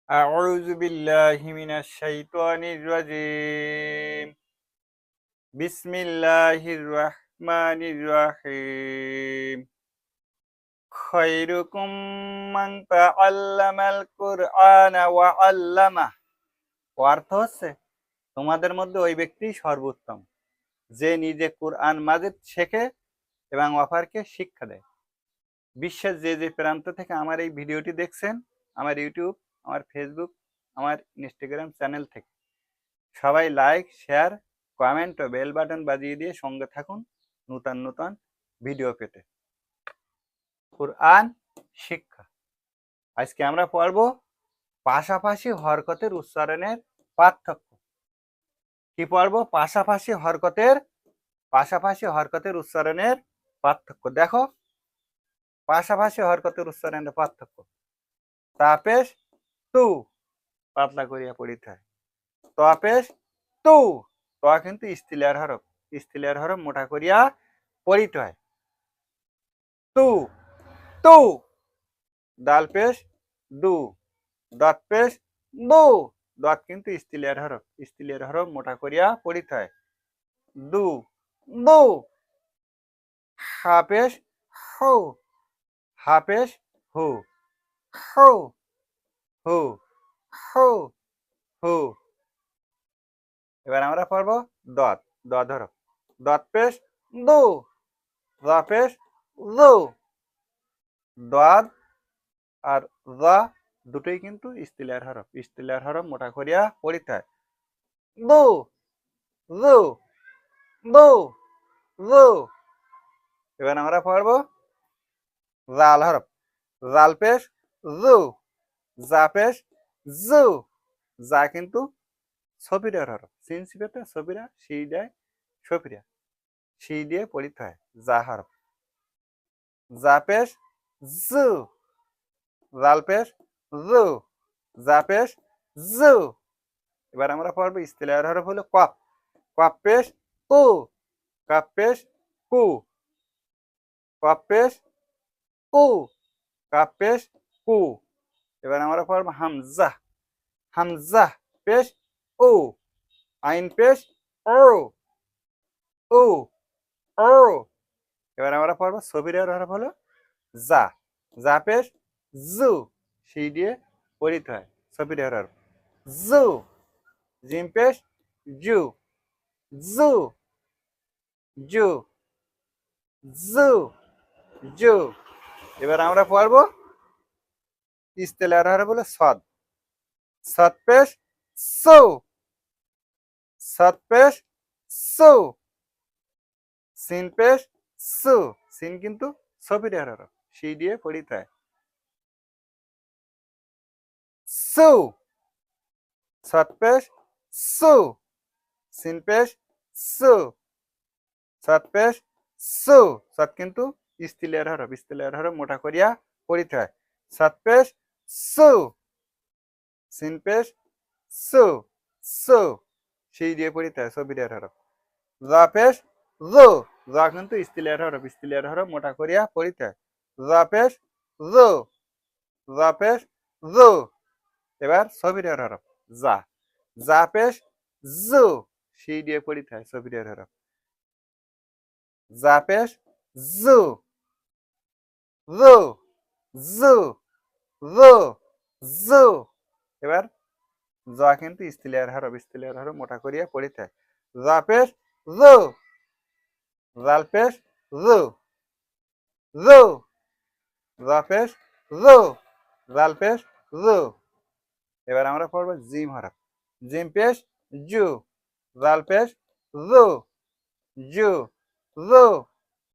أعوذ بالله من الشيطان الرجيم بسم الله الرحمن الرحيم خيركم من تعلم القرآن وعلمه অর্থ হচ্ছে তোমাদের মধ্যে ওই ব্যক্তি সর্বোত্তম যে নিজে কোরআন মাজিদ শেখে এবং অপরকে শিক্ষা দেয়। বিশ্বের যে যে প্রান্ত থেকে আমার এই ভিডিওটি দেখছেন, আমার ইউটিউব, আমার ফেসবুক, আমার ইনস্টাগ্রাম চ্যানেল থেকে সবাই লাইক, শেয়ার, কমেন্ট ও বেল বাটন বাজিয়ে দিয়ে সঙ্গে থাকুন নতুন নতুন ভিডিও পেতে। কোরআন শিক্ষা। আজকে আমরা পড়ব পাশাপাশি হরকতের উচ্চারণের পার্থক্য। কি পড়ব? পাশাপাশি হরকতের উচ্চারণের পার্থক্য। দেখো, পাশাপাশি হরকতের উচ্চারণের পার্থক্য। তাপেশ তু পাতলা করিয়া পড়িতে হয়। তপেশ তু, ত কিন্তু স্ত্রীলিঙ্গের হরফ মোটা করিয়া পড়িতে হয়। তু তু, দাল পেশ দু, দত পেশ দু, দত কিন্তু স্ত্রীলিঙ্গের হরফ মোটা করিয়া পড়িতে হয়। দু দু, হা পেশ হু, হা পেশ হু, হু হু হু হু। এবার আমরা পড়ব দত, দ ধরো। দত পেশ দু, দ পেশ দু, দত আর দা দুটোই কিন্তু স্ত্রীলিঙ্গের হরফ মোটা করিয়া পড়িতে হয়। দু দু দু দু। এবার আমরা পড়ব জাল হরফ। জাল পেশ জু, জা পেশ জু, যা কিন্তু সফিরের হরফ। সিন সিপেতে সফিরা, সি দেয় সফিরা, সি দিয়ে পড়িতে হয় যা হরফ। জা পেশ জু, জাল পেশ জু, জা পেশ জু। এবার আমরা পড়বো স্ত্রীলিঙ্গের হরফ হলো কফ। কফ পেশ কু, কফ পেশ কু, কফ পেশ কু, কফ পেশ কু। এবার আমরা পড়বো হামজা। হামজা পেশ ও, আইন পেশ ও ও ও। এবার আমরা পড়বো সফিরের হরফ হলো যা। যা পেশ জু, সি দিয়ে পড়িতে হয় সফিরের হরফ। জু, জিম পেশ জু, জু জু জু জু। এবার আমরা পড়বো স্ত্রীলিঙ্গের হরফ হলো সদ। সদ পেশ সু, সদ পেশ সু, সিন পেশ সু, সিন কিন্তু সফিরের হরফ, সি দিয়ে পড়িতে হয় সু। সদ পেশ সু, সিন পেশ সু, সদ পেশ সু। সদ কিন্তু স্ত্রীলিঙ্গের হরফ মোটা করিয়া পড়িতে হয়। সদ পেশ সু, সিন পেশ সু, সু, সি দিয়ে পড়িতে হয় সফিরের হরফ। জা পেশ জু, জা কিন্তু স্ত্রীলিঙ্গের হরফ মোটা করিয়া পড়িতে হয়। জা পেশ জু, জা পেশ জু। এবার সফিরের হরফ যা। যা পেশ জু, সি দিয়ে পড়িতে হয় সফিরের হরফ। যা পেশ জু, জু জু জু জু। এবার যা কিন্তু স্ত্রীলিঙ্গের হরফ মোটা করিয়া পড়িতে হয়। যা পেশ জু, জাল পেশ জু, জু, যা পেশ জু, জাল পেশ জু। এবার আমরা পড়বো জিম হরফ। জিম পেশ জু, জাল পেশ জু, জু জু।